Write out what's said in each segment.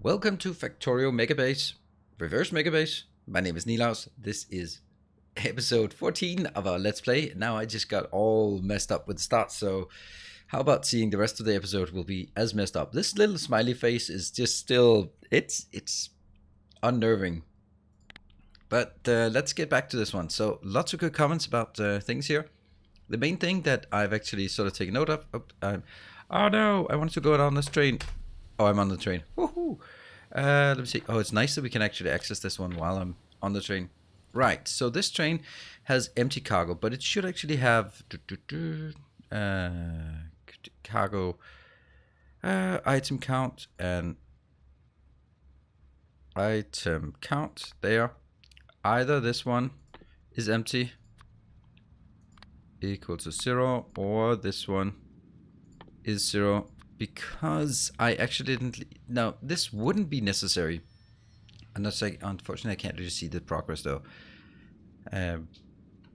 Welcome to FACTORIO Megabase, Reverse Megabase. My name is Nilaus. This is episode 14 of our Let's Play. Now I just got all messed up with the start, so how about seeing the rest of the episode will be as messed up. This little smiley face is just still, it's unnerving. But let's get back to this one. So lots of good comments about things here. The main thing that I've actually sort of taken note of, oh no, I wanted to go down this train. Oh, I'm on the train. Woohoo! Let me see. Oh, it's nice that we can actually access this one while I'm on the train. Right, so this train has empty cargo, but it should actually have cargo item count and item count there. Either this one is empty equal to 0, or this one is 0. Because I actually didn't... No, this wouldn't be necessary. I'm not saying... Unfortunately, I can't really see the progress, though.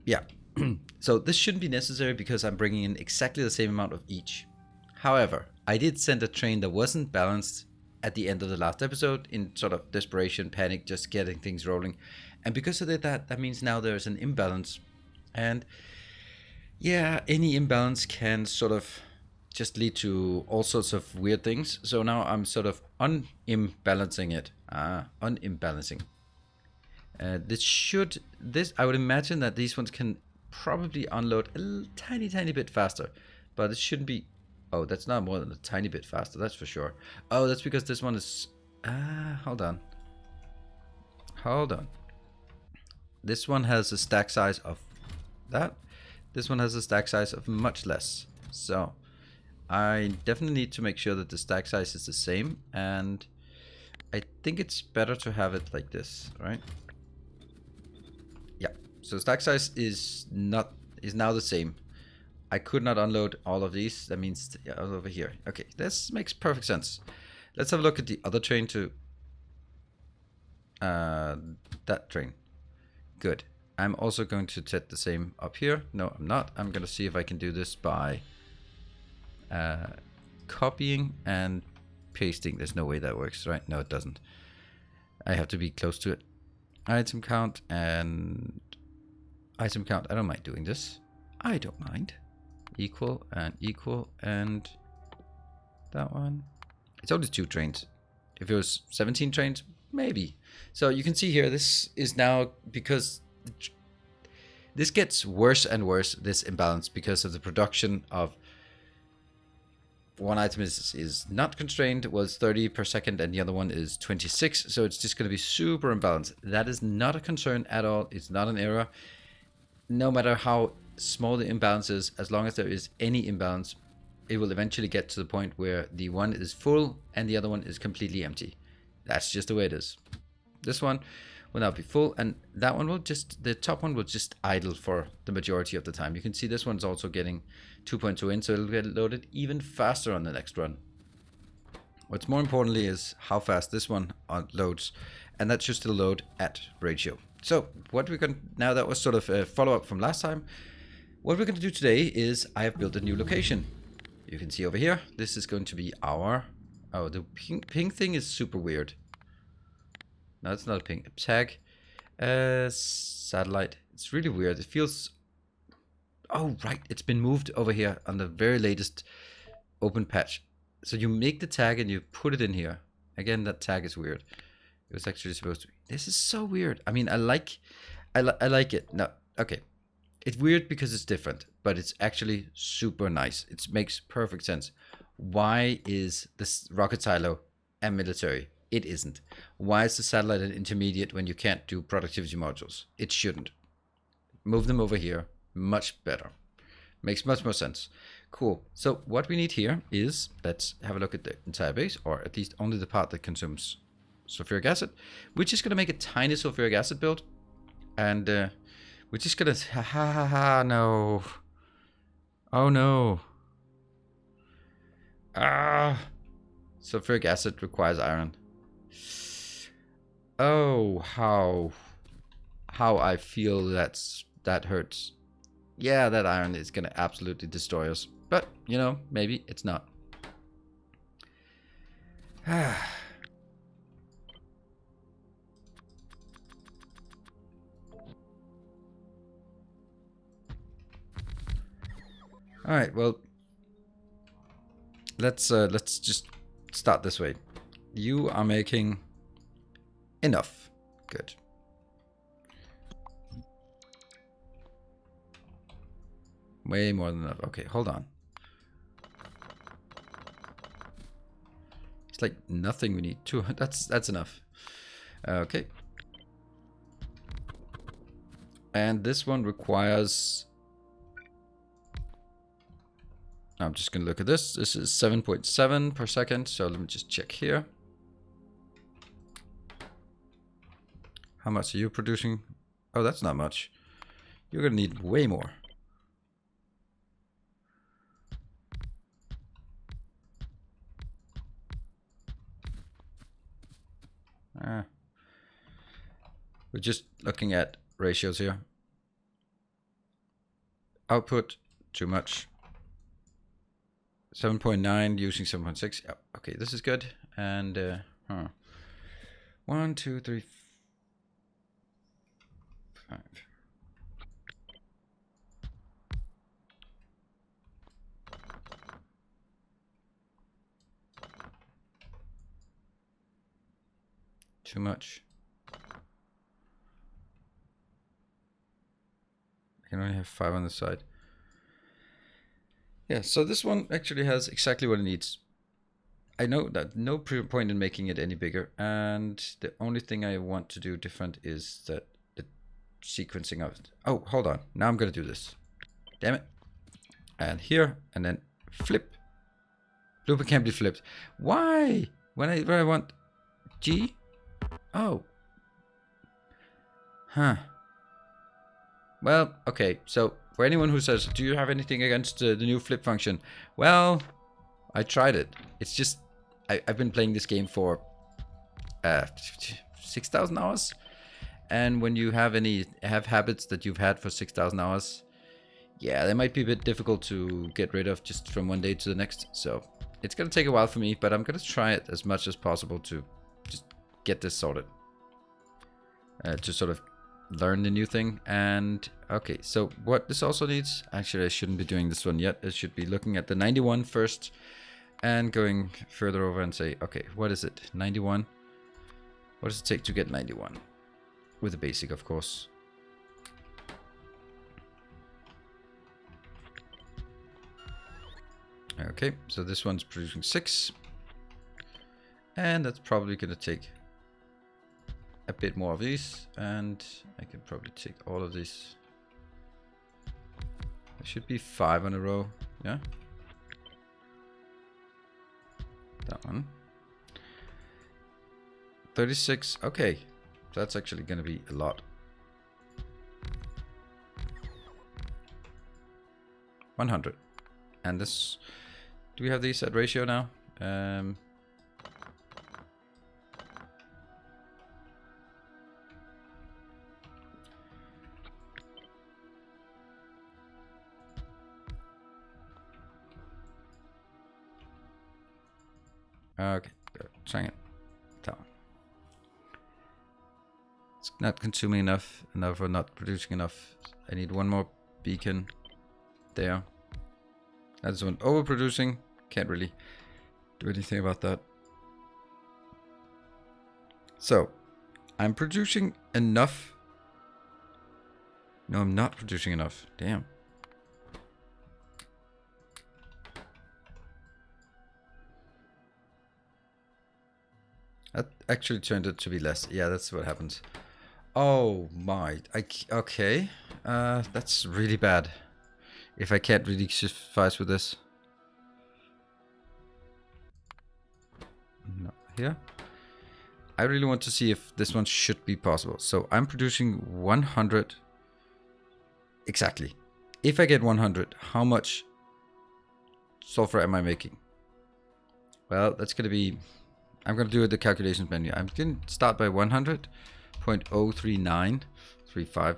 Yeah. So this shouldn't be necessary because I'm bringing in exactly the same amount of each. However, I did send a train that wasn't balanced at the end of the last episode in sort of desperation, panic, just getting things rolling. And because I did that, that means now there's an imbalance. And yeah, any imbalance can sort of just lead to all sorts of weird things. So now I'm sort of unimbalancing it. Unimbalancing. I would imagine that these ones can probably unload a tiny bit faster, but it shouldn't be. Oh, that's not more than a tiny bit faster, that's for sure. Oh, that's because this one is, hold on. This one has a stack size of that. This one has a stack size of much less. So I definitely need to make sure that the stack size is the same, and I think it's better to have it like this, right? Yeah, so stack size is now the same. I could not unload all of these. That means over here. Okay, this makes perfect sense. Let's have a look at the other train too. That train. Good. I'm also going to set the same up here. No, I'm not. I'm going to see if I can do this by copying and pasting. There's no way that works, right? No, it doesn't. I have to be close to it. Item count and item count. I don't mind doing this. I don't mind. Equal and that one. It's only 2 trains. If it was 17 trains, maybe. So you can see here, this is now, because this gets worse and worse, this imbalance, because of the production of one item is not constrained, was 30 per second, and the other one is 26. So it's just going to be super imbalanced. That is not a concern at all. It's not an error. No matter how small the imbalance is, as long as there is any imbalance, it will eventually get to the point where the one is full and the other one is completely empty. That's just the way it is. This one will now be full, and that one will just, the top one will just idle for the majority of the time. You can see this one's also getting 2.2 in, so it'll get loaded even faster on the next run. What's more importantly is how fast this one loads, and that should still load at ratio. So what we're going to, now that was sort of a follow-up from last time, what we're going to do today is I have built a new location. You can see over here, this is going to be our, oh, the ping thing is super weird. No, it's not a ping. Tag. Satellite. It's really weird. It feels... Oh, right. It's been moved over here on the very latest open patch. So you make the tag and you put it in here. Again, that tag is weird. It was actually supposed to be... This is so weird. I mean, I like it. No, okay. It's weird because it's different, but it's actually super nice. It makes perfect sense. Why is this rocket silo a military? It isn't. Why is the satellite an intermediate when you can't do productivity modules? It shouldn't. Move them over here. Much better. Makes much more sense. Cool. So what we need here is, let's have a look at the entire base, or at least only the part that consumes sulfuric acid. We're just going to make a tiny sulfuric acid build. And we're just going to... no. Oh no. Sulfuric acid requires iron. Oh, how I feel that hurts. Yeah, that iron is gonna absolutely destroy us. But, you know, maybe it's not. All right, well, let's just start this way. You are making enough. Good. Way more than enough. Okay, hold on. It's like nothing we need. Two. That's enough. Okay. And this one requires... I'm just going to look at this. This is 7.7 per second. So let me just check here. How much are you producing? Oh, that's not much. You're going to need way more. We're just looking at ratios here. Output, too much. 7.9 using 7.6. Oh, okay, this is good. And 1, 2, 3, 5. Too much. I can only have 5 on the side. Yeah, so this one actually has exactly what it needs. I know that no point in making it any bigger, and the only thing I want to do different is that the sequencing of it. Oh, hold on. Now I'm going to do this. Damn it. And here, and then flip. Loop can't be flipped. Why? When I want G? Oh. Huh. Well, okay. So for anyone who says, do you have anything against the new flip function? Well, I tried it. It's just, I've been playing this game for 6,000 hours. And when you have habits that you've had for 6,000 hours, yeah, they might be a bit difficult to get rid of just from one day to the next. So it's going to take a while for me, but I'm going to try it as much as possible to just get this sorted. To sort of learn the new thing. And okay, so what this also needs, actually I shouldn't be doing this one yet. I should be looking at the 91 first and going further over and say, okay, what is it? 91. What does it take to get 91? With the basic, of course. Okay, so this one's producing 6. And that's probably going to take a bit more of these, and I can probably take all of these. There should be 5 in a row, yeah? That one. 36, okay. So that's actually going to be a lot. 100. And this, do we have these at ratio now? Okay, trying it down. It's not consuming enough or not producing enough. I need one more beacon there. That's one overproducing. Can't really do anything about that. So, I'm producing enough. No, I'm not producing enough. Damn. That actually turned out to be less. Yeah, that's what happens. Oh my. Okay. That's really bad. If I can't really suffice with this. No, here. I really want to see if this one should be possible. So I'm producing 100. Exactly. If I get 100, how much sulfur am I making? Well, that's going to be... I'm going to do it the calculations menu. I'm going to start by 100.03935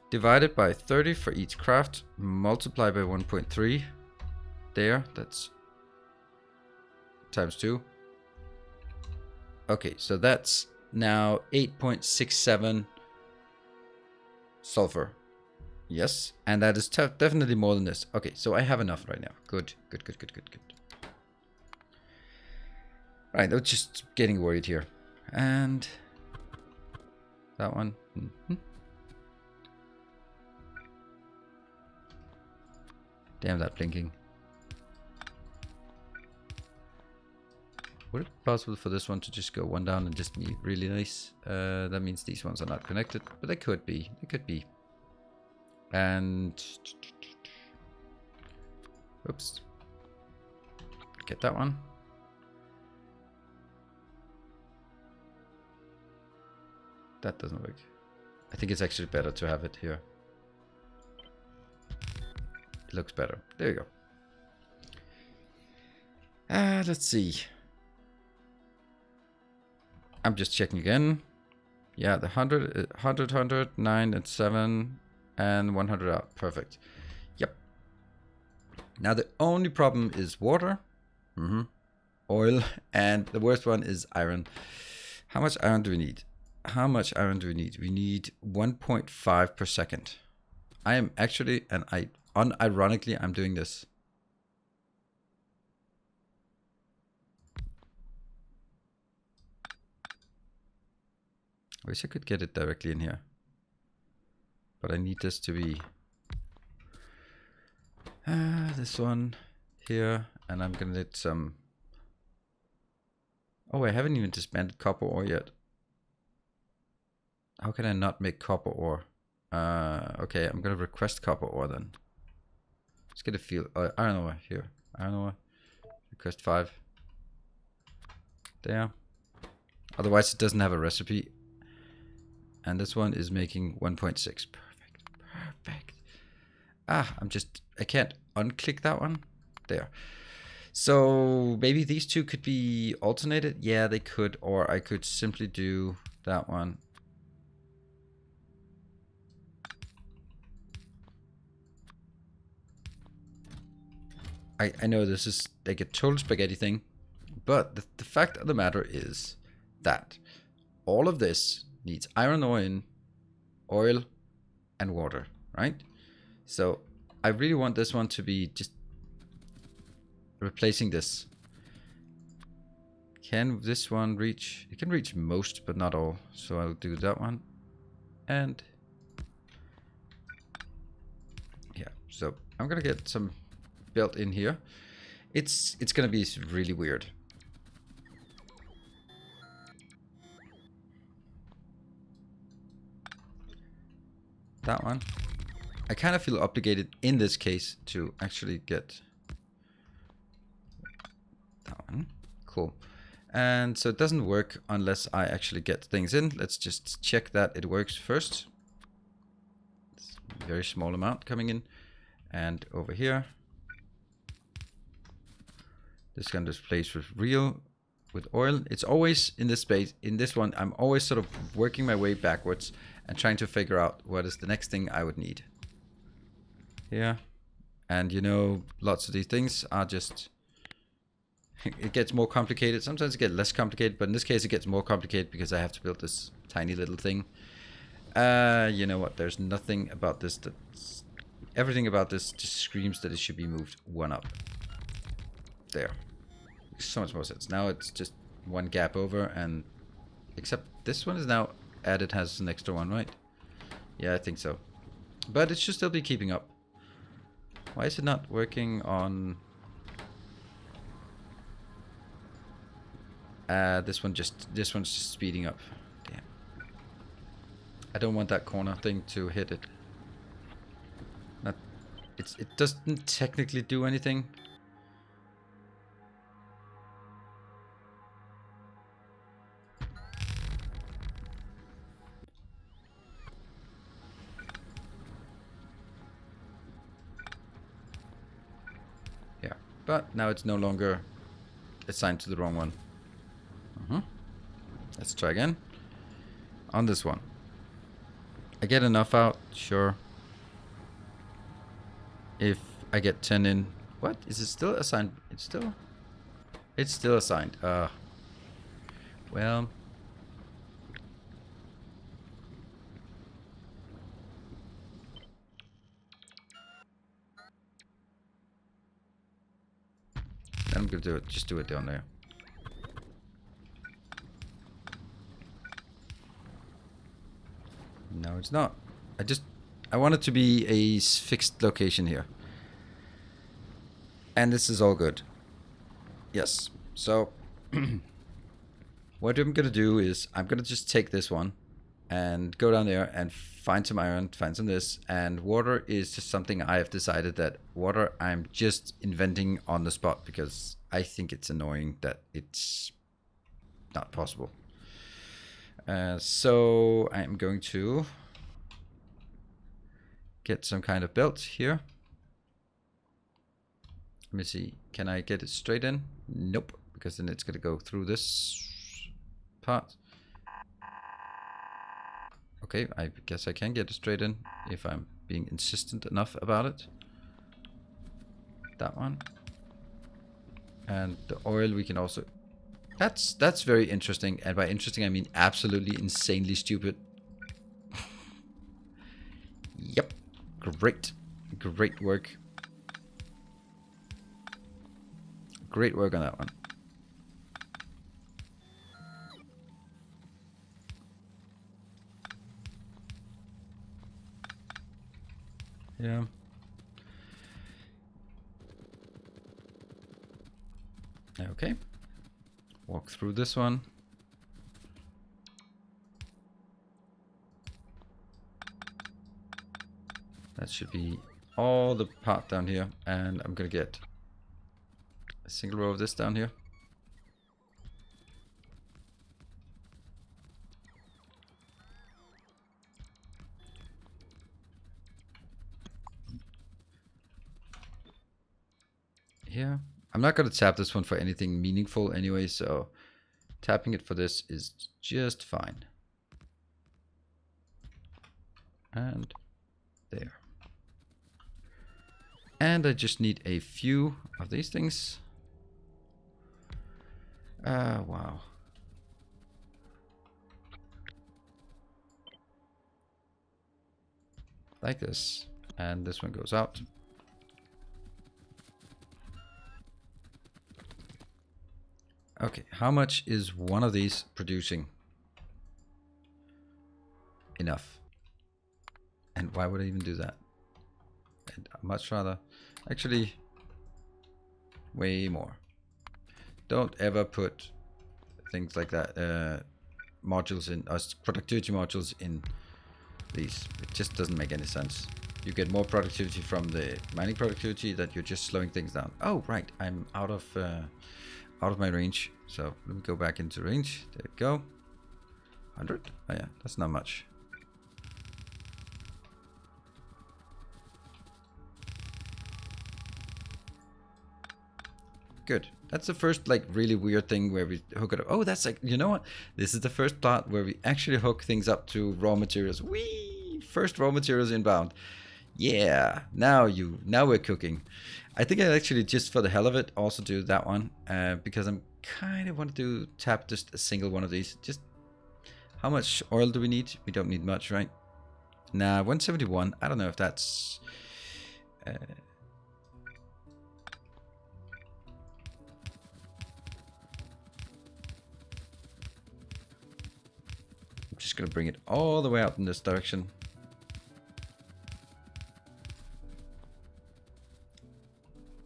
divided by 30 for each craft, multiply by 1.3. There, that's times 2. Okay, so that's now 8.67 sulfur Yes, and that is definitely more than this. Okay, so I have enough right now. Good, good, good, good, good, good. Right, I was just getting worried here. And that one. Mm-hmm. Damn that blinking. Would it be possible for this one to just go one down and just be really nice? That means these ones are not connected, but they could be. They could be. And oops. Get that one. That doesn't work. I think it's actually better to have it here. It looks better. There you go. Let's see. I'm just checking again. Yeah, the 100, 9 and 7 and 100 out. Perfect. Yep. Now the only problem is water, oil, and the worst one is iron. How much iron do we need? How much iron do we need? We need 1.5 per second. I am actually, and unironically, I'm doing this. I wish I could get it directly in here. But I need this to be this one here, and I'm gonna need some. Oh, I haven't even disbanded copper ore yet. How can I not make copper ore? Okay, I'm gonna request copper ore then. Let's get a feel. Iron ore here. Iron ore. Request 5. There. Otherwise, it doesn't have a recipe. And this one is making 1.6. Perfect. Perfect. I can't unclick that one. There. So maybe these two could be alternated. Yeah, they could. Or I could simply do that one. I know this is like a total spaghetti thing. But the fact of the matter is that all of this needs iron ore in, oil, and water, right? So I really want this one to be just replacing this. Can this one reach? It can reach most, but not all. So I'll do that one. And yeah, so I'm gonna get some built in here. It's gonna be really weird. That one. I kind of feel obligated in this case to actually get that one. Cool. And so it doesn't work unless I actually get things in. Let's just check that it works first. It's a very small amount coming in. And over here, this can displace with with oil. It's always in this space. In this one, I'm always sort of working my way backwards and trying to figure out what is the next thing I would need. Here. And you know, lots of these things are just, it gets more complicated. Sometimes it gets less complicated, but in this case it gets more complicated because I have to build this tiny little thing. You know what, there's nothing about this that's, everything about this just screams that it should be moved one up. There. Makes so much more sense. Now it's just one gap over, and except this one is now added, has an extra one, right? Yeah, I think so. But it should still be keeping up. Why is it not working on this one's just speeding up. Damn. I don't want that corner thing to hit it. It doesn't technically do anything. Yeah, but now it's no longer assigned to the wrong one. Let's try again. On this one. I get enough out, sure. If I get 10 in. What? Is it still assigned? It's still assigned. Well. I'm gonna do it. Just do it down there. No, it's not. I want it to be a fixed location here. And this is all good. Yes. So what I'm gonna do is I'm gonna just take this one and go down there and find some iron, find some this, and water is just something I have decided that water I'm just inventing on the spot because I think it's annoying that it's not possible. So I'm going to get some kind of belt here. Let me see, can I get it straight in? Nope, because then it's gonna go through this part. Okay, I guess I can get it straight in if I'm being insistent enough about it. That one. And the oil we can also... That's very interesting. And by interesting, I mean absolutely insanely stupid. Yep. Great. Great work. Great work on that one. Yeah. Okay. Walk through this one. That should be all the part down here. And I'm gonna get a single row of this down here. Here. I'm not going to tap this one for anything meaningful anyway, so tapping it for this is just fine. And there. And I just need a few of these things. Wow. Like this. And this one goes out. Okay, how much is one of these producing? Enough. And why would I even do that? I'd much rather... Actually, way more. Don't ever put things like that, modules in, productivity modules in these. It just doesn't make any sense. You get more productivity from the mining productivity that you're just slowing things down. Oh, right, I'm out of my range. So let me go back into range. There we go. 100? Oh yeah, that's not much. Good. That's the first like really weird thing where we hook it up. Oh, that's like, you know what? This is the first plot where we actually hook things up to raw materials. Whee! First raw materials inbound. Yeah, now we're cooking. I think I actually just for the hell of it also do that one because I'm kind of want to tap just a single one of these. Just how much oil do we need? We don't need much, right? Nah, 171. I don't know if that's just gonna bring it all the way out in this direction.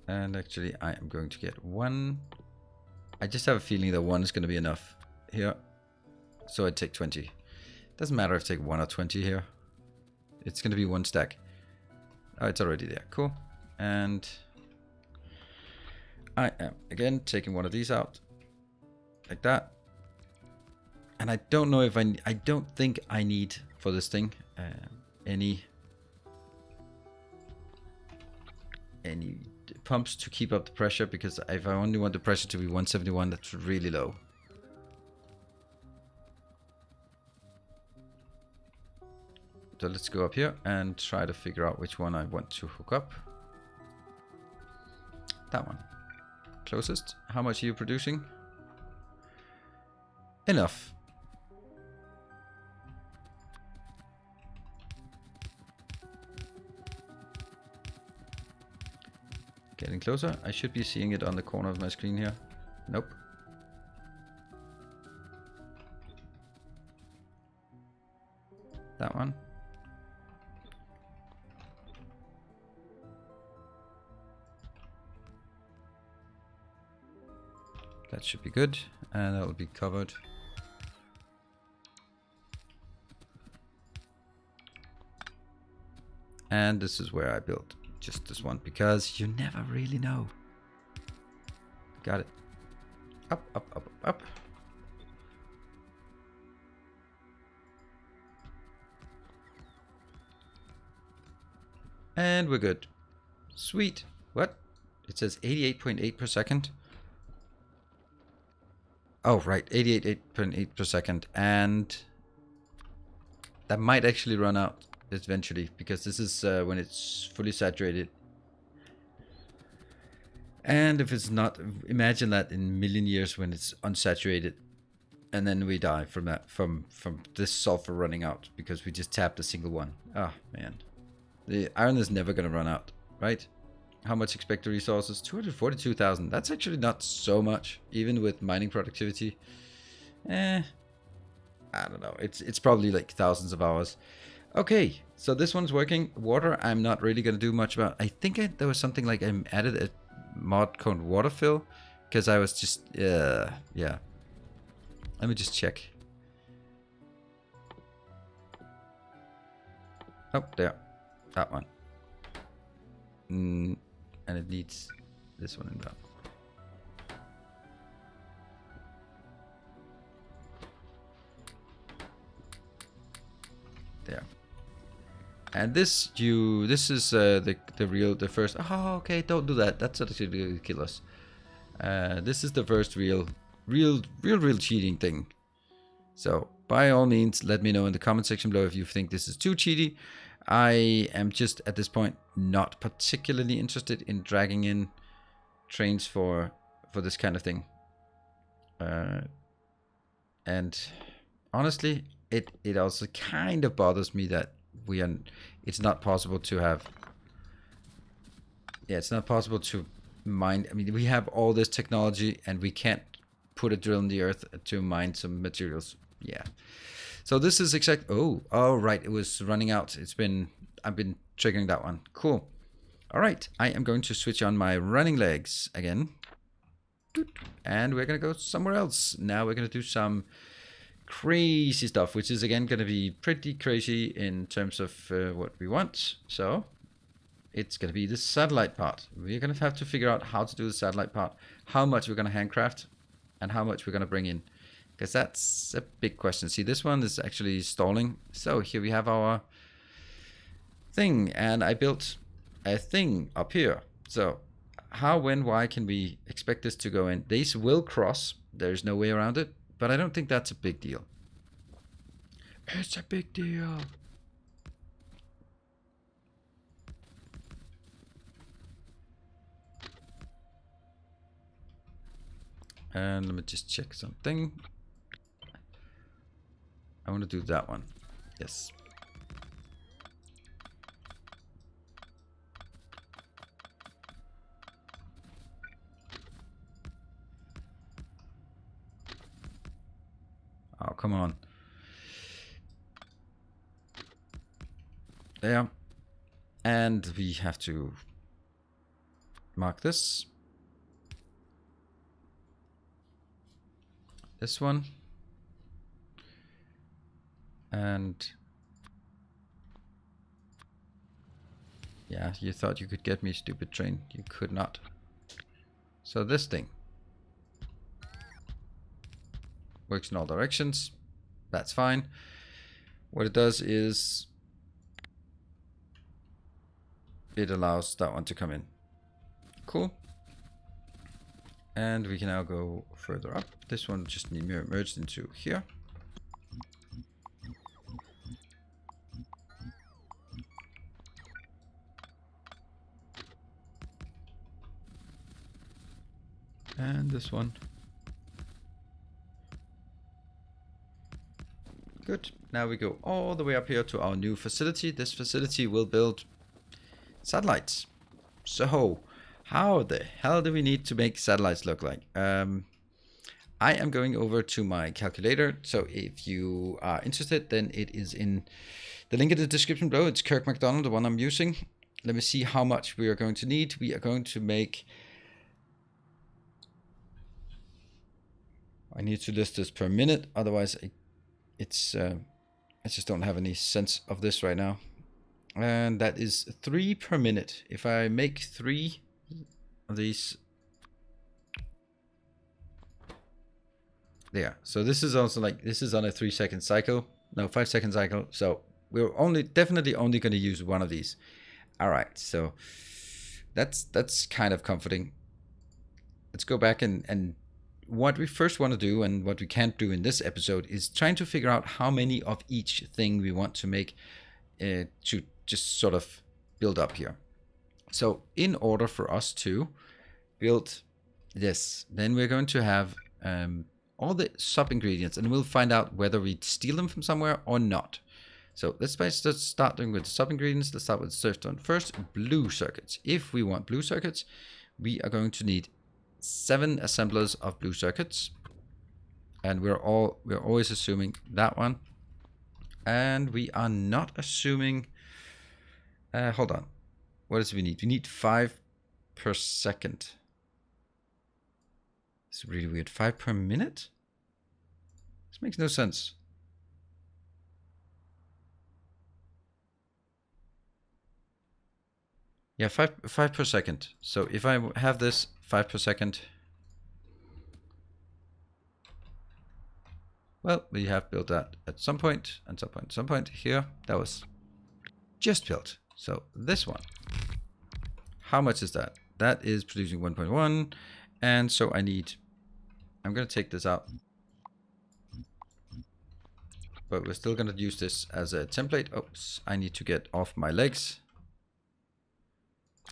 And actually I am going to get one. I just have a feeling that one is going to be enough here. So I take 20. Doesn't matter if I take 1 or 20 here. It's going to be one stack. Oh, it's already there. Cool. And I am again taking one of these out like that. And I don't know if I don't think I need for this thing any pumps to keep up the pressure, because if I only want the pressure to be 171, that's really low. So let's go up here and try to figure out which one I want to hook up. That one. Closest. How much are you producing? Enough. Getting closer. I should be seeing it on the corner of my screen here. Nope. That one. That should be good, and that will be covered. And this is where I built just this one, because you never really know. Got it. Up, up, up, up. And we're good. Sweet. What? It says 88.8 per second. Oh, right. 88.8 per second. And that might actually run out eventually, because this is when it's fully saturated. And if it's not, imagine that in a million years when it's unsaturated, and then we die from that, from this sulfur running out because we just tapped a single one. Oh man, the iron is never gonna run out, right? How much expected resources? 242,000. That's actually not so much, even with mining productivity. I don't know. It's probably like thousands of hours. Okay, so this one's working. Water, I'm not really gonna do much about. I think there was something like I added a mod called water fill, because I was just yeah. Let me just check. Oh, there, that one. And it needs this one in there. There. And this is the first. Oh, okay, don't do that. That's actually gonna kill us. This is the first real cheating thing. So by all means, let me know in the comment section below if you think this is too cheaty. I am just at this point not particularly interested in dragging in trains for this kind of thing. And honestly, it also kind of bothers me that it's not possible to have. Yeah, it's not possible to mine. I mean, we have all this technology and we can't put a drill in the earth to mine some materials. Yeah. So this is oh, right. It was running out. I've been triggering that one. Cool. All right. I am going to switch on my running legs again. And we're going to go somewhere else. Now we're going to do some crazy stuff, which is again going to be pretty crazy in terms of what we want. So it's going to be the satellite part. We're going to have to figure out how to do the satellite part, how much we're going to handcraft, and how much we're going to bring in. Because that's a big question. See, this one is actually stalling. So here we have our thing. And I built a thing up here. So how, when, why can we expect this to go in? These will cross. There's no way around it. But I don't think that's a big deal. It's a big deal. And let me just check something. I want to do that one. Yes. Oh, come on. There. And we have to mark this. This one. And yeah, you thought you could get me, stupid train. You could not. So this thing works in all directions. That's fine. What it does is it allows that one to come in. Cool. And we can now go further up. This one just merged into here. And this one. Good. Now we go all the way up here to our new facility. This facility will build satellites. So How the hell do we need to make satellites look like? I am going over to my calculator. So if you are interested, then it is in the link in the description below. It's Kirk McDonald, the one I'm using. Let me see how much we are going to need. We are going to make... I need to list this per minute. Otherwise, I just don't have any sense of this right now. And that is 3 per minute. If I make 3 of these... There. So this is also like, this is on a 3-second cycle. No, 5-second cycle. So we're definitely only going to use one of these. All right. So that's kind of comforting. Let's go back and what we first want to do and what we can't do in this episode is trying to figure out how many of each thing we want to make to just sort of build up here. So in order for us to build this, then we're going to have all the sub ingredients, and we'll find out whether we steal them from somewhere or not. So let's start doing with the sub ingredients. Let's start with surfstone first. Blue circuits. If we want blue circuits, we are going to need 7 assemblers of blue circuits, and we're always assuming that one, and we are not assuming. Hold on. What does we need? We need 5 per second. It's really weird. 5 per minute? This makes no sense. Yeah, 5 per second. So if I have this 5 per second, well, we have built that at some point, and some point here. That was just built. So this one, how much is that? That is producing 1.1, and so I'm going to take this out, but we're still going to use this as a template. Oops, I need to get off my legs,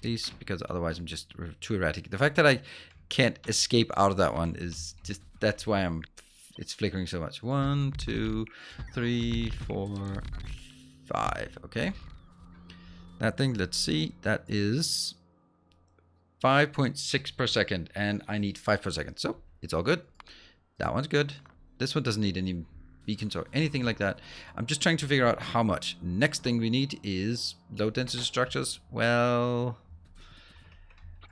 please, because otherwise I'm just too erratic. The fact that I can't escape out of that one is just, that's why it's flickering so much. 1, 2, 3, 4, 5. Okay. That thing, let's see, that is 5.6 per second, and I need 5 per second. So it's all good. That one's good. This one doesn't need any beacons or anything like that. I'm just trying to figure out how much. Next thing we need is low density structures. Well,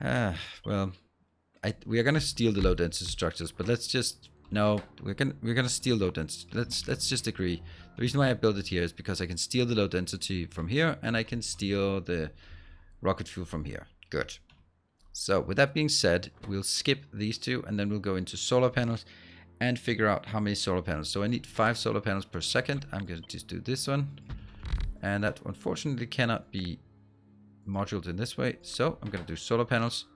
we are gonna steal the low density structures, but let's just we're gonna steal low density. Let's just agree. The reason why I built it here is because I can steal the low density from here, and I can steal the rocket fuel from here. Good. So with that being said, we'll skip these two, and then we'll go into solar panels and figure out how many solar panels. So I need 5 solar panels per second. I'm going to just do this one, and that unfortunately cannot be moduled in this way. So I'm going to do solar panels,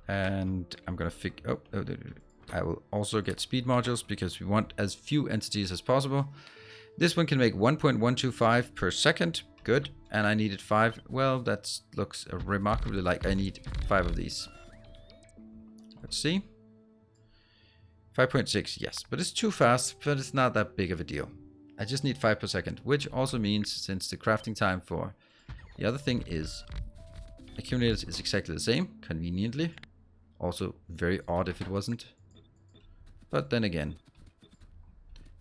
and I'm going to I will also get speed modules because we want as few entities as possible. This one can make 1.125 per second. Good. And I needed 5. Well, that looks remarkably like I need 5 of these. Let's see. 5.6, yes. But it's too fast, but it's not that big of a deal. I just need 5 per second, which also means, since the crafting time for the other thing is accumulators is exactly the same, conveniently. Also very odd if it wasn't. But then again,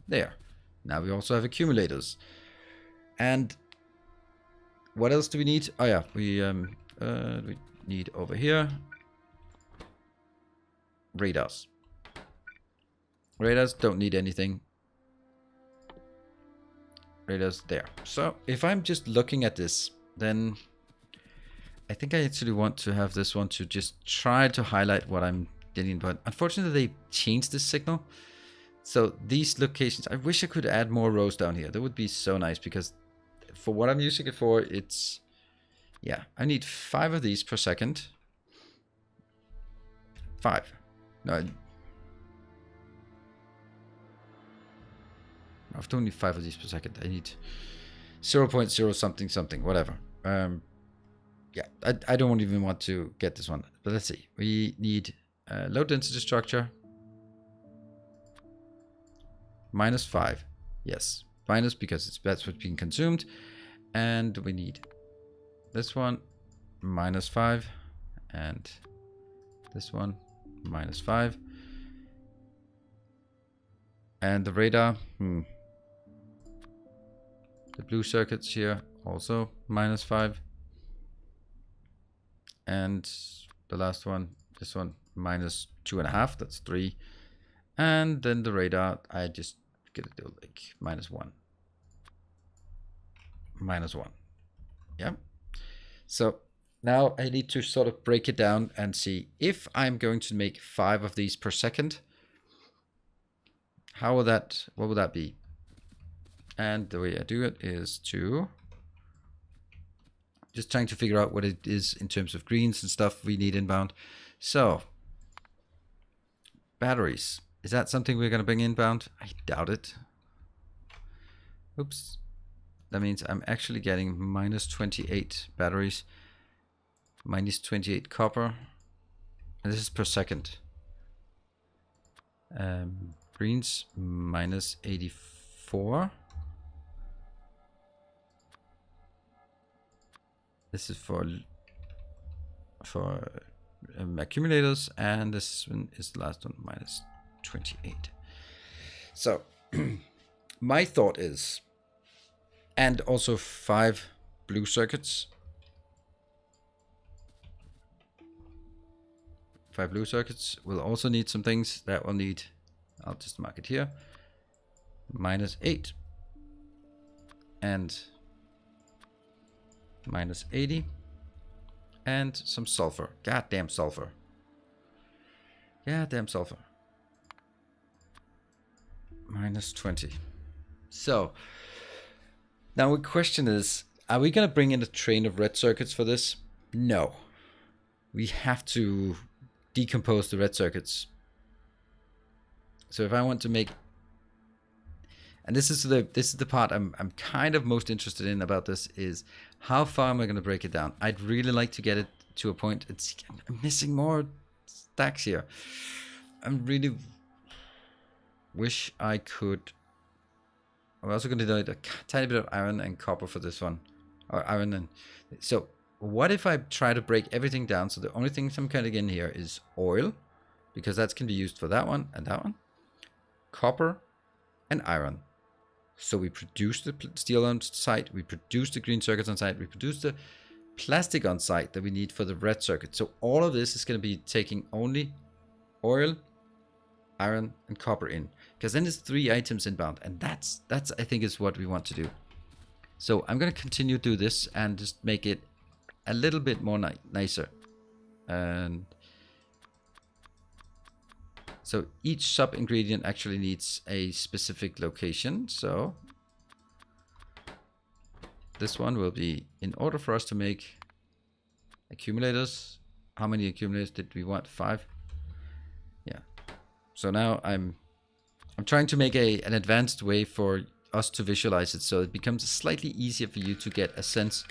there. Now we also have accumulators. And what else do we need? Oh yeah, we need over here radars. Radars don't need anything. Radars there. So if I'm just looking at this, then I think I actually want to have this one to just try to highlight what I'm getting. But unfortunately, they changed the signal. So these locations, I wish I could add more rows down here. That would be so nice, because for what I'm using it for, it's, yeah, I need 5 of these per second. 5. No, I don't need 5 of these per second. I need 0.0 something something, whatever. Yeah, I don't even want to get this one. But let's see. We need low density structure. -5. Yes, minus because that's what's being consumed. And we need this one, -5. and this one -5. And the radar, the blue circuits here also -5. And the last one, this one, -2.5, that's 3. And then the radar, I just gonna do like -1. -1. Yeah. So now I need to sort of break it down and see if I'm going to make 5 of these per second. What will that be? And the way I do it is to just trying to figure out what it is in terms of greens and stuff we need inbound. So batteries, is that something we're going to bring inbound? I doubt it. Oops. That means I'm actually getting -28 batteries, -28 copper, and this is per second. Greens -84. This is for accumulators, and this one is the last one, -28. So my thought is, and also 5 blue circuits. 5 blue circuits will also need some things that will need, I'll just mark it here, -8 and -80 and some sulfur. Goddamn sulfur. Goddamn sulfur. -20. So now the question is, are we going to bring in a train of red circuits for this? No. We have to decompose the red circuits. So if I want to make, and this is the part I'm kind of most interested in about this, is how far am I going to break it down? I'd really like to get it to a point. I'm missing more stacks here. I really wish I could. I'm also going to do a tiny bit of iron and copper for this one, or iron and so. What if I try to break everything down? So the only things I'm cutting in here is oil, because that's can be used for that one and that one, copper and iron. So we produce the steel on site, we produce the green circuits on site, we produce the plastic on site that we need for the red circuit. So all of this is going to be taking only oil, iron and copper in, because then it's 3 items inbound, and that's I think is what we want to do. So I'm going to continue to do this and just make it a little bit more nicer. And so each sub ingredient actually needs a specific location. So this one will be, in order for us to make accumulators, how many accumulators did we want? 5. Yeah. So now I'm trying to make an advanced way for us to visualize it, so it becomes slightly easier for you to get a sense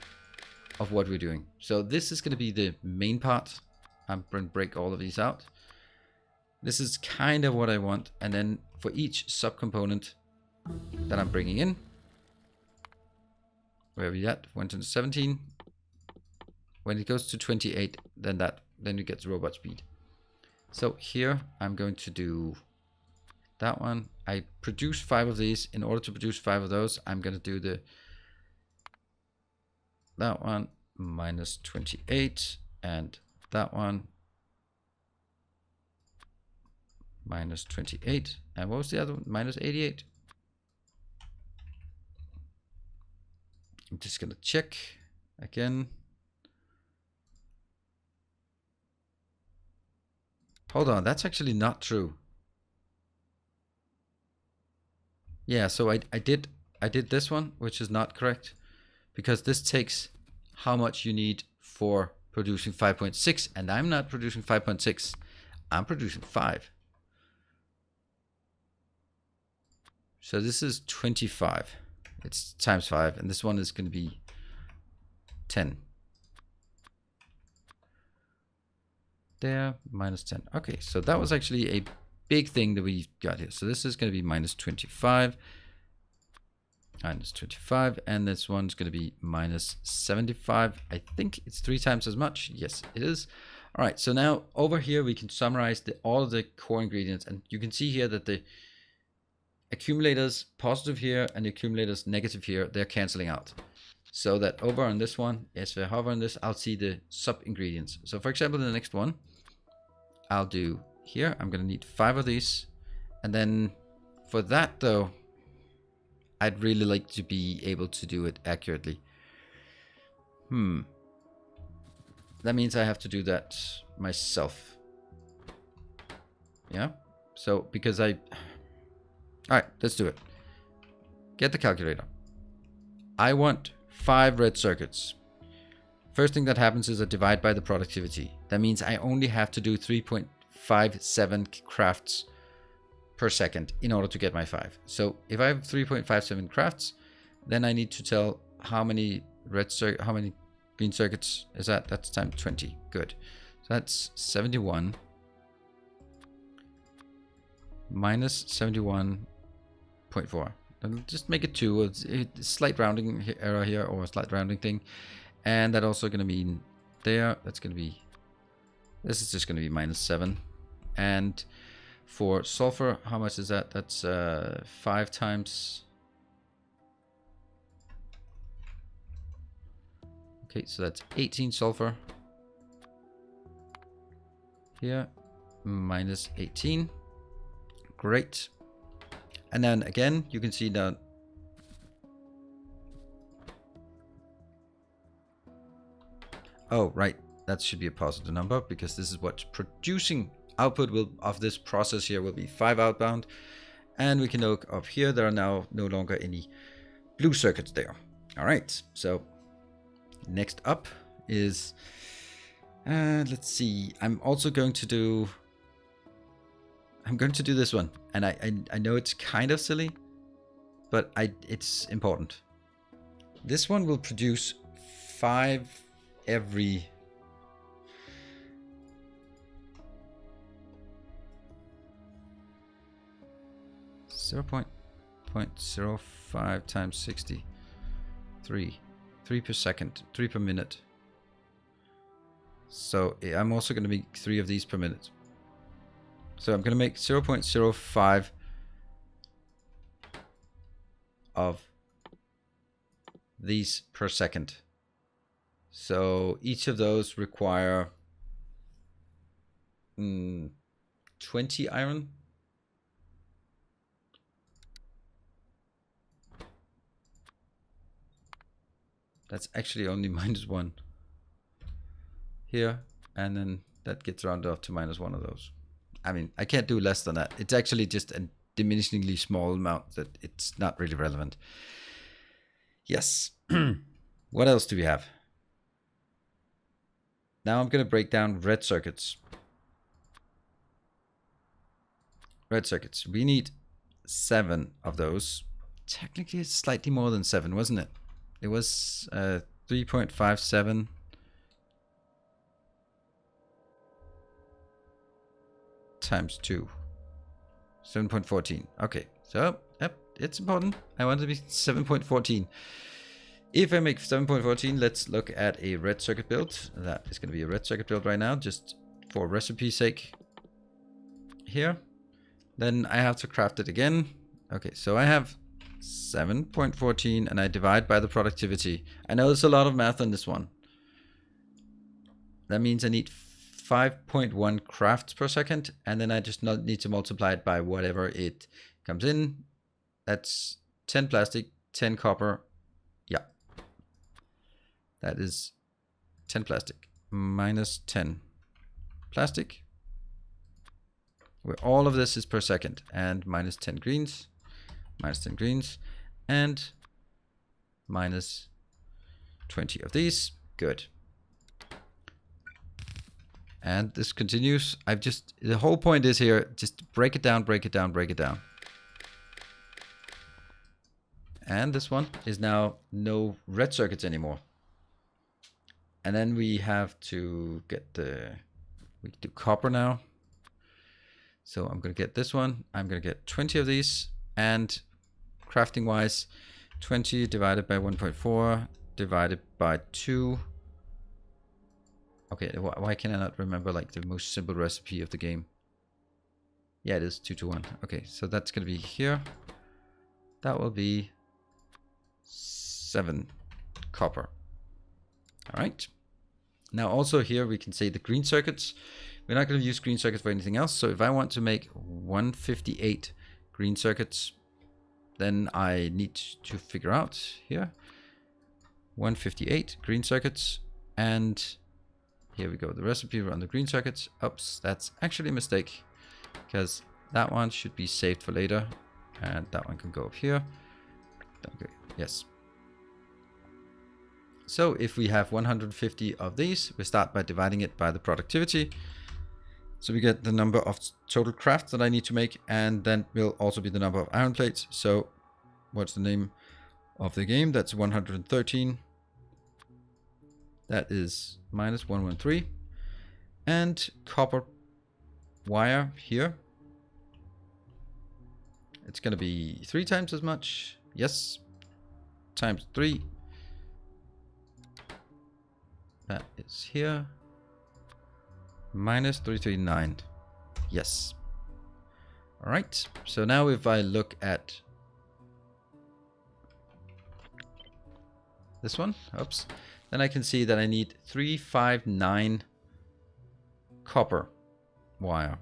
of what we're doing. So this is going to be the main part. I'm going to break all of these out. This is kind of what I want. And then for each subcomponent that I'm bringing in, where are we at? 117. When it goes to 28, then you get the robot speed. So here I'm going to do that one. I produce 5 of these. In order to produce 5 of those, I'm going to do that one -28, and that one -28, and what was the other one? -88. I'm just gonna check again. Hold on, that's actually not true. Yeah, so I did this one, which is not correct, because this takes how much you need for producing 5.6, and I'm not producing 5.6, I'm producing 5. So this is 25. It's times 5, and this one is going to be 10. There, -10. Okay, so that was actually a big thing that we got here. So this is going to be -25. -25, and this one's going to be -75. I think it's 3 times as much. Yes, it is. All right, so now over here we can summarize all of the core ingredients, and you can see here that the accumulators positive here and the accumulators negative here, they're canceling out. So that over on this one, if I hover on this, I'll see the sub ingredients. So for example, the next one, I'll do here, I'm gonna need 5 of these. And then for that though, I'd really like to be able to do it accurately. That means I have to do that myself. Yeah, so because all right, let's do it. Get the calculator. I want 5 red circuits. First thing that happens is I divide by the productivity. That means I only have to do 3.57 crafts per second in order to get my 5. So if I have 3.57 crafts, then I need to tell how many how many green circuits is that? That's times 20. Good. So that's 71 minus 71.4. And just make it 2. It's a slight rounding error here, or a slight rounding thing. And that also going to mean there, that's going to be, this is just going to be -7. And for sulfur, how much is that? That's 5 times. Okay, so that's 18 sulfur. Here, -18. Great. And then again, you can see that oh, right, that should be a positive number because this is what's producing output of this process here will be 5 outbound. And we can look up here, there are now no longer any blue circuits there. All right, so next up is, let's see, I'm going to do this one. And I know it's kind of silly, but it's important. This one will produce 5 every 0.05 times 60. 3 per second, 3 per minute. So I'm also going to make 3 of these per minute. So I'm going to make 0.05 of these per second. So each of those require 20 iron. That's actually only -1 here, and then that gets rounded off to -1 of those. I mean, I can't do less than that. It's actually just a diminishingly small amount that it's not really relevant. Yes. What else do we have? Now I'm going to break down red circuits. Red circuits. We need 7 of those. Technically, it's slightly more than 7, wasn't it? It was 3.57 times 2. 7.14. Okay, so yep, it's important. I want to be 7.14. If I make 7.14, let's look at a red circuit build. That is going to be a red circuit build right now, just for recipe's sake. Here, then I have to craft it again. Okay, so I have 7.14 and I divide by the productivity. I know there's a lot of math on this one. That means I need 5.1 crafts per second, and then I just need to multiply it by whatever it comes in. That's 10 plastic, 10 copper. Yeah, that is 10 plastic minus 10 plastic, where all of this is per second, and minus 10 greens, and minus 20 of these. Good. And this continues. The whole point is here, just break it down. And this one is now no red circuits anymore. And then we have to get we do copper now. So I'm going to get this one. I'm going to get 20 of these, and crafting wise, 20 divided by 1.4 divided by 2 Okay, why can I not remember like the most simple recipe of the game? Yeah, it is 2 to 1. Okay, so that's gonna be here. That will be 7 copper. All right. Now also here we can say the green circuits. We're not going to use green circuits for anything else. So if I want to make 158 green circuits, then I need to figure out here 158 green circuits, and here we go. The recipe run the green circuits. Oops, that's actually a mistake, because that one should be saved for later, and that one can go up here. Okay, yes. So if we have 150 of these, we start by dividing it by the productivity. So we get the number of total craft that I need to make, and then will also be the number of iron plates. So what's the name of the game? That's 113. That is minus 113. And copper wire here. It's going to be 3 times as much. Yes. Times 3. That is here. Minus 339. Yes. All right. So now if I look at this one, oops, then I can see that I need 359 copper wire.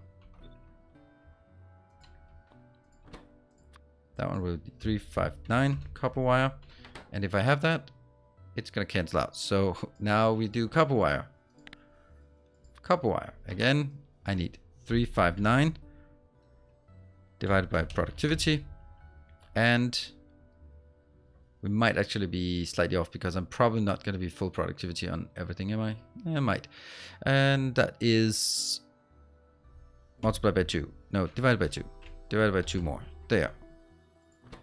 That one will be 359 copper wire. And if I have that, it's going to cancel out. So now we do copper wire. Copper wire. Again, I need 359 divided by productivity. And we might actually be slightly off because I'm probably not going to be full productivity on everything, am I? I might. And that is multiplied by 2. No, divided by 2. Divided by 2 more. There.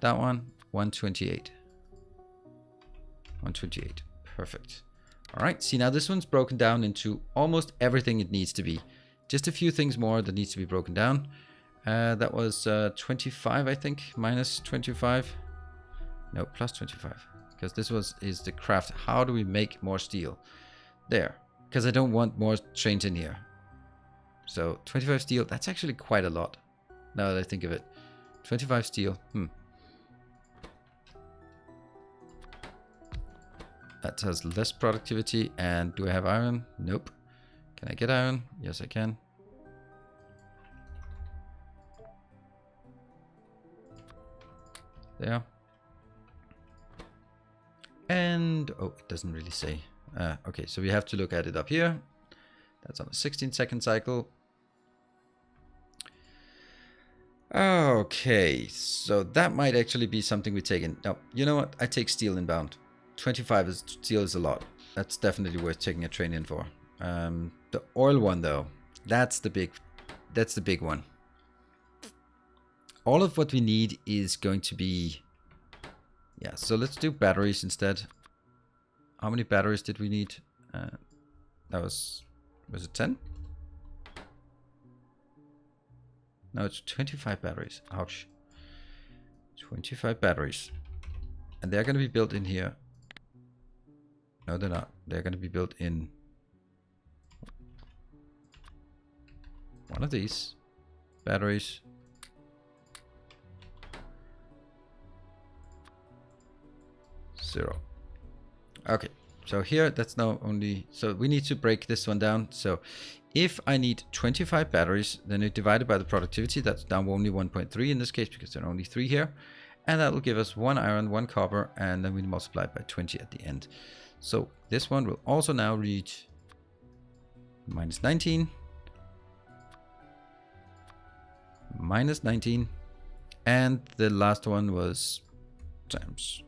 That one, 128. 128. Perfect. All right. See, now this one's broken down into almost everything it needs to be. Just a few things more that needs to be broken down. That was 25, I think. Minus 25. No, plus 25. Because this is the craft. How do we make more steel? There. Because I don't want more trains in here. So 25 steel. That's actually quite a lot. Now that I think of it. 25 steel. That has less productivity. And do I have iron? Nope. Can I get iron? Yes, I can. There. And, oh, it doesn't really say. Okay, so we have to look at it up here. That's on a 16-second cycle. Okay, so that might actually be something we take in. No, you know what? I take steel inbound. 25 steel is a lot. That's definitely worth taking a train in for. The oil one though, that's the big one. All of what we need is going to be, yeah, so let's do batteries instead. How many batteries did we need? That was it 10? No, it's 25 batteries. Ouch. 25 batteries. And they're going to be built in here. No, they're not. They're going to be built in one of these batteries. Zero. Okay, so here that's now only, so we need to break this one down. So if I need 25 batteries, then it divided by the productivity, that's down only 1.3 in this case because there are only 3 here. And that will give us 1 iron, 1 copper, and then we multiply it by 20 at the end. So this one will also now read minus 19, minus 19, and the last one was times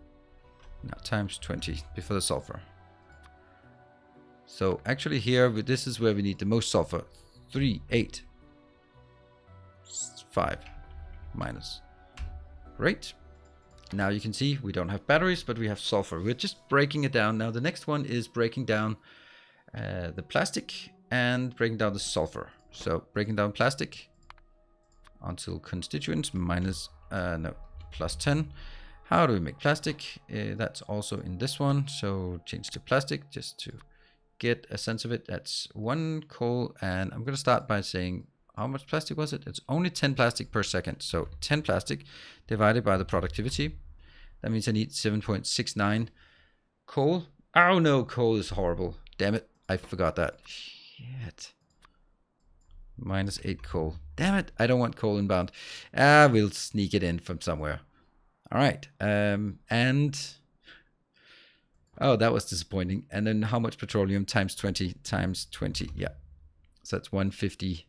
20 before the sulfur. So actually here, this is where we need the most sulfur. 3, 8, 5 minus. Great. Now you can see we don't have batteries, but we have sulfur. We're just breaking it down. Now the next one is breaking down the plastic and breaking down the sulfur. So breaking down plastic until constituents minus, plus 10. How do we make plastic? That's also in this one. So change to plastic just to get a sense of it. That's 1 coal, and I'm going to start by saying, how much plastic was it? It's only 10 plastic per second. So 10 plastic divided by the productivity. That means I need 7.69 coal. Oh no, coal is horrible. Damn it, I forgot that. Shit. -8 coal. Damn it, I don't want coal inbound. We'll sneak it in from somewhere. All right, and oh, that was disappointing. And then how much petroleum times 20 times 20? Yeah, so that's 150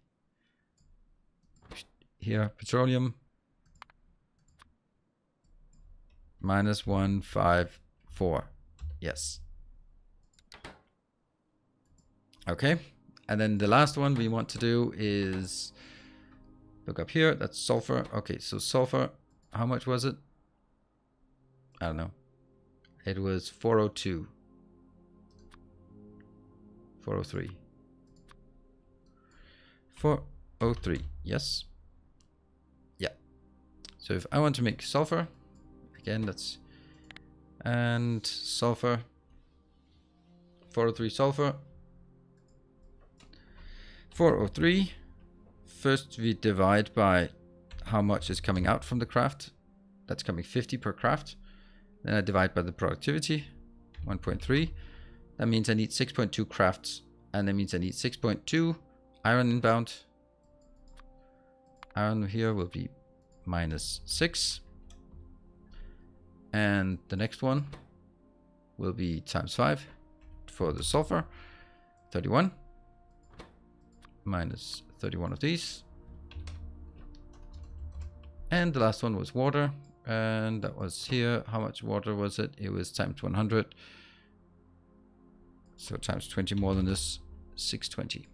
here. Petroleum -154. Yes. Okay. And then the last one we want to do is look up here. That's sulfur. Okay, so sulfur, how much was it? I don't know. It was 402. 403. 403. Yes. Yeah. So if I want to make sulfur, again, that's and sulfur. 403 sulfur. 403. First we divide by how much is coming out from the craft. That's coming 50 per craft. Then I divide by the productivity, 1.3. That means I need 6.2 crafts, and that means I need 6.2 iron inbound. Iron here will be -6. And the next one will be ×5 for the sulfur, 31. -31 of these. And the last one was water, and that was here. How much water was it? It was times 100. So times 20 more than this, 620.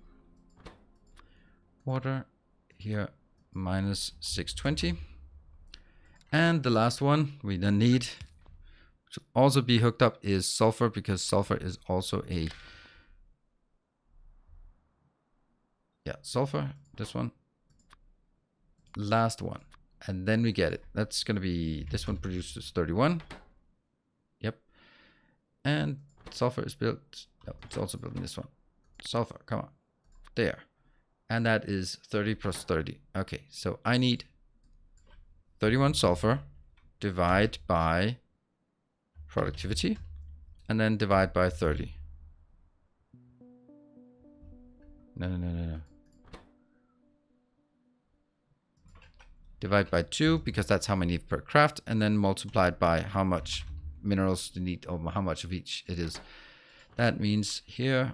Water here, -620. And the last one we then need to also be hooked up is sulfur, because sulfur is also a sulfur, this one, last one, and then we get it. That's going to be, this one produces 31. Yep. And sulfur is built, no, it's also built in this one. Sulfur, come on, there. And that is 30 plus 30. Okay, so I need 31 sulfur, divide by productivity, and then divide by 30. No. Divide by 2, because that's how many per craft, and then multiplied by how much minerals you need, or how much of each it is. That means here,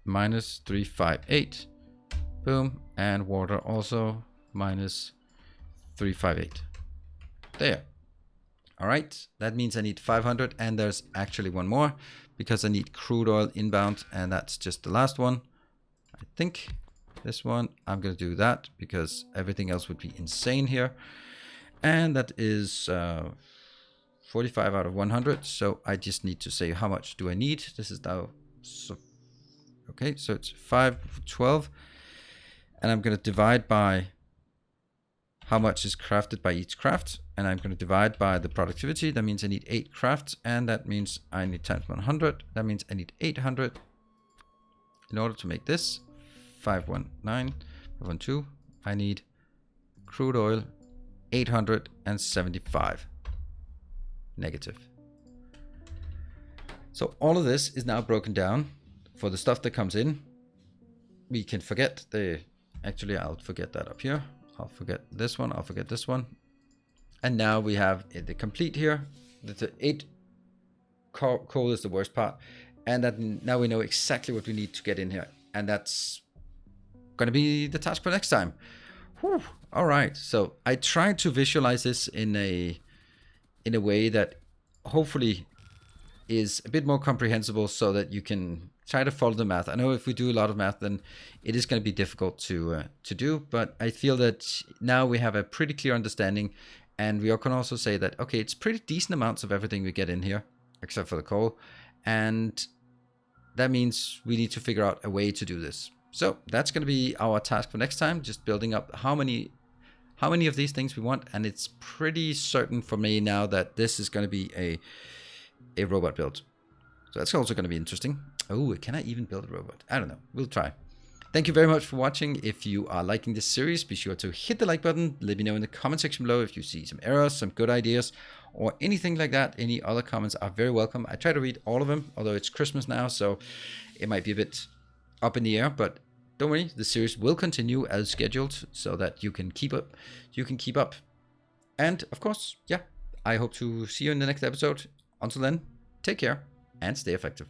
-358. Boom. And water also, -358. There. All right. That means I need 500, and there's actually one more, because I need crude oil inbound, and that's just the last one. I think this one, I'm going to do that because everything else would be insane here. And that is 45 out of 100. So I just need to say how much do I need. This is now, okay, so it's 512. And I'm going to divide by how much is crafted by each craft. And I'm going to divide by the productivity. That means I need 8 crafts. And that means I need times 100. That means I need 800 in order to make this. 519, 512. I need crude oil 875 negative. So all of this is now broken down for the stuff that comes in. We can forget actually I'll forget that up here. I'll forget this one, I'll forget this one. And now we have the complete here. The 8 coal is the worst part. And that now we know exactly what we need to get in here. And that's going to be the task for next time. Whew. All right, so I tried to visualize this in a way that hopefully is a bit more comprehensible, so that you can try to follow the math. I know if we do a lot of math, then it is going to be difficult to do, but I feel that now we have a pretty clear understanding, and we can also say that, okay, it's pretty decent amounts of everything we get in here, except for the coal, and that means we need to figure out a way to do this. So that's going to be our task for next time, just building up how many of these things we want. And it's pretty certain for me now that this is going to be a robot build. So that's also going to be interesting. Oh, can I even build a robot? I don't know. We'll try. Thank you very much for watching. If you are liking this series, be sure to hit the like button. Let me know in the comment section below if you see some errors, some good ideas, or anything like that. Any other comments are very welcome. I try to read all of them, although it's Christmas now, so it might be a bit up in the air, but don't worry, the series will continue as scheduled so that you can keep up. And of course, yeah, I hope to see you in the next episode. Until then, take care and stay effective.